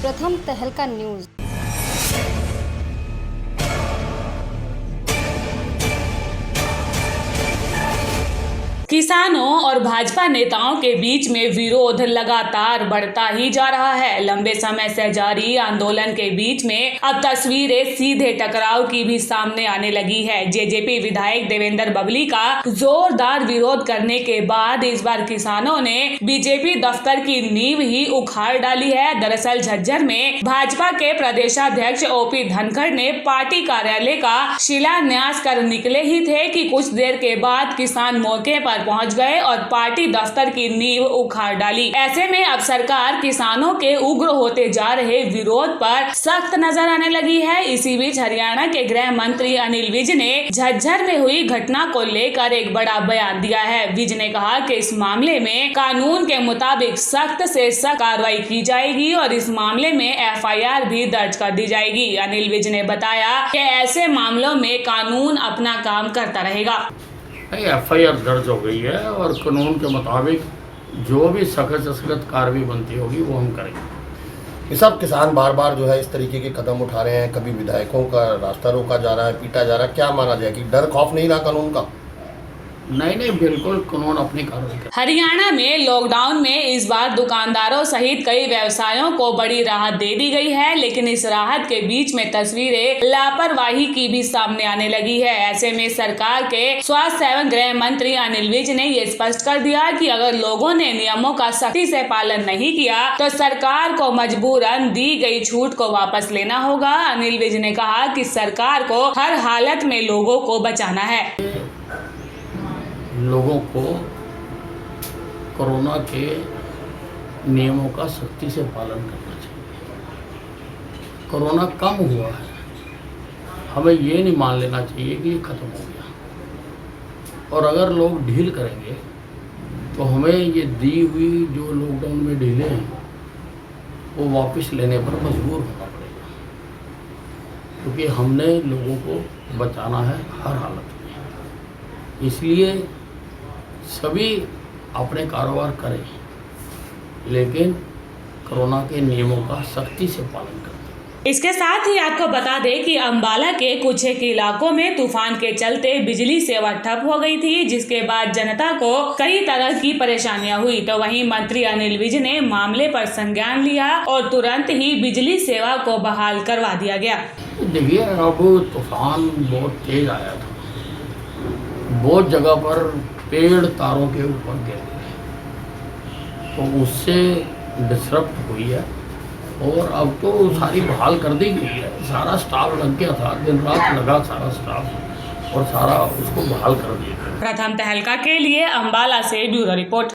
प्रथम तहलका न्यूज। किसानों और भाजपा नेताओं के बीच में विरोध लगातार बढ़ता ही जा रहा है। लंबे समय से जारी आंदोलन के बीच में अब तस्वीरें सीधे टकराव की भी सामने आने लगी है। जेजेपी विधायक देवेंद्र बबली का जोरदार विरोध करने के बाद इस बार किसानों ने बीजेपी दफ्तर की नींव ही उखाड़ डाली है। दरअसल झज्जर में भाजपा के प्रदेशाध्यक्ष ओपी धनखड़ ने पार्टी कार्यालय का शिलान्यास कर निकले ही थे कि कुछ देर के बाद किसान मौके पर पहुंच गए और पार्टी दफ्तर की नींव उखाड़ डाली। ऐसे में अब सरकार किसानों के उग्र होते जा रहे विरोध पर सख्त नजर आने लगी है। इसी बीच हरियाणा के गृह मंत्री अनिल विज ने झज्जर में हुई घटना को लेकर एक बड़ा बयान दिया है। विज ने कहा कि इस मामले में कानून के मुताबिक सख्त से सख्त कार्रवाई की जाएगी और इस मामले में FIR भी दर्ज कर दी जाएगी। अनिल विज ने बताया कि ऐसे मामलों में कानून अपना काम करता रहेगा। FIR दर्ज हो गई है और कानून के मुताबिक जो भी सख्त से सख्त कार्रवाई बनती होगी वो हम करेंगे। ये सब किसान बार बार जो है इस तरीके के कदम उठा रहे हैं, कभी विधायकों का रास्ता रोका जा रहा है, पीटा जा रहा है, क्या माना जाए कि डर खौफ नहीं रहा कानून का? नहीं, बिल्कुल कानून अपनी कार्रवाई करे। हरियाणा में लॉकडाउन में इस बार दुकानदारों सहित कई व्यवसायों को बड़ी राहत दे दी गई है, लेकिन इस राहत के बीच में तस्वीरें लापरवाही की भी सामने आने लगी है। ऐसे में सरकार के स्वास्थ्य एवं गृह मंत्री अनिल विज ने ये स्पष्ट कर दिया कि अगर लोगों ने नियमों का सख्ती से पालन नहीं किया तो सरकार को मजबूरन दी गई छूट को वापस लेना होगा। अनिल विज ने कहा कि सरकार को हर हालत में लोगों को बचाना है। लोगों को कोरोना के नियमों का सख्ती से पालन करना चाहिए। कोरोना कम हुआ है, हमें ये नहीं मान लेना चाहिए कि ये ख़त्म हो गया। और अगर लोग ढील करेंगे तो हमें ये दी हुई जो लॉकडाउन में ढीले हैं वो वापस लेने पर मजबूर होना पड़ेगा, क्योंकि हमने लोगों को बचाना है हर हालत में। इसलिए सभी अपने कारोबार करें, लेकिन कोरोना के नियमों का सख्ती से पालन करें। इसके साथ ही आपको बता दें कि अंबाला के कुछ एक इलाकों में तूफान के चलते बिजली सेवा ठप हो गई थी, जिसके बाद जनता को कई तरह की परेशानियां हुई। तो वहीं मंत्री अनिल विज ने मामले पर संज्ञान लिया और तुरंत ही बिजली सेवा को बहाल करवा दिया गया। देखिए, अब तूफान बहुत तेज आया था, बहुत जगह पर पेड़ तारों के ऊपर गिर गए, तो उससे डिस्टर्ब हुई है और अब तो सारी बहाल कर दी गई है। सारा स्टाफ लग गया था, दिन रात लगा सारा स्टाफ और सारा उसको बहाल कर दिया। प्रथम तहलका के लिए अंबाला से ब्यूरो रिपोर्ट।